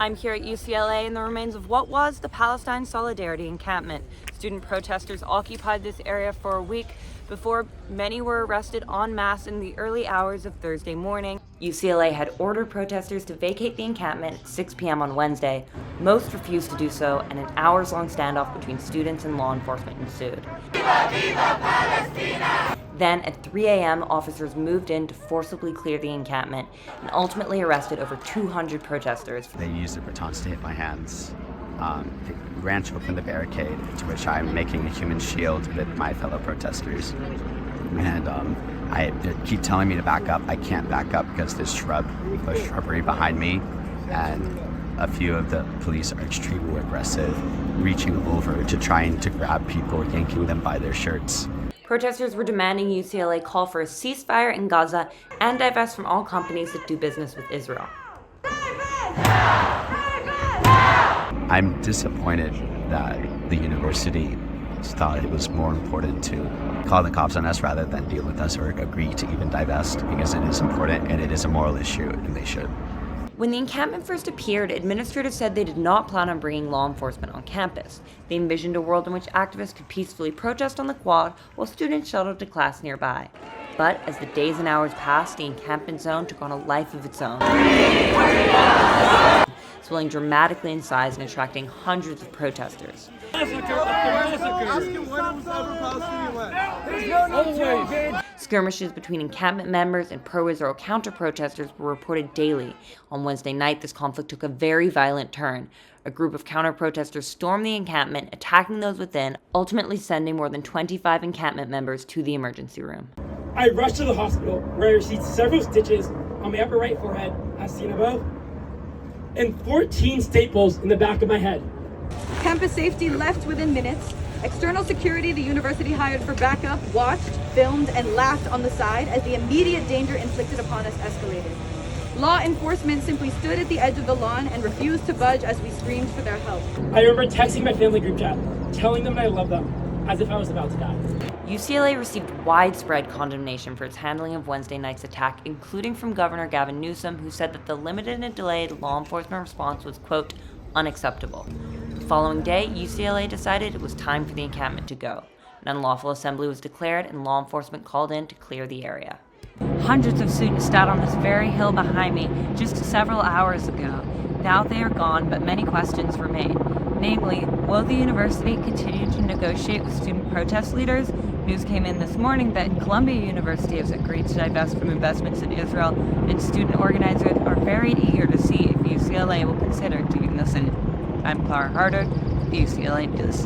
I'm here at UCLA in the remains of what was the Palestine Solidarity Encampment. Student protesters occupied this area for a week before many were arrested en masse in the early hours of Thursday morning. UCLA had ordered protesters to vacate the encampment at 6 p.m. on Wednesday. Most refused to do so, and an hours-long standoff between students and law enforcement ensued. Viva, viva Palestina! Then, at 3 a.m., officers moved in to forcibly clear the encampment and ultimately arrested over 200 protesters. They used the batons to hit my hands. They ran to open the barricade, to which I'm making a human shield with my fellow protesters. And they keep telling me to back up. I can't back up because there's shrubbery behind me, and a few of the police are extremely aggressive, reaching over to trying to grab people, yanking them by their shirts. Protesters were demanding UCLA call for a ceasefire in Gaza and divest from all companies that do business with Israel. I'm disappointed that the university thought it was more important to call the cops on us rather than deal with us or agree to even divest, because it is important and it is a moral issue and they should. When the encampment first appeared, administrators said they did not plan on bringing law enforcement on campus. They envisioned a world in which activists could peacefully protest on the quad while students shuttled to class nearby. But as the days and hours passed, the encampment zone took on a life of its own, swelling dramatically in size and attracting hundreds of protesters. Skirmishes between encampment members and pro-Israel counter-protesters were reported daily. On Wednesday night, this conflict took a very violent turn. A group of counter-protesters stormed the encampment, attacking those within, ultimately sending more than 25 encampment members to the emergency room. I rushed to the hospital, where I received several stitches on my upper right forehead, as seen above, and 14 staples in the back of my head. Campus safety left within minutes. External security the university hired for backup watched, filmed, and laughed on the side as the immediate danger inflicted upon us escalated. Law enforcement simply stood at the edge of the lawn and refused to budge as we screamed for their help. I remember texting my family group chat, telling them I love them, as if I was about to die. UCLA received widespread condemnation for its handling of Wednesday night's attack, including from Governor Gavin Newsom, who said that the limited and delayed law enforcement response was, quote, unacceptable. The following day, UCLA decided it was time for the encampment to go. An unlawful assembly was declared and law enforcement called in to clear the area. Hundreds of students stood on this very hill behind me just several hours ago. Now they are gone, but many questions remain. Namely, will the university continue to negotiate with student protest leaders? News came in this morning that Columbia University has agreed to divest from investments in Israel, and student organizers are very eager to see if UCLA will consider doing the same. I'm Clara Harter, UCLA News.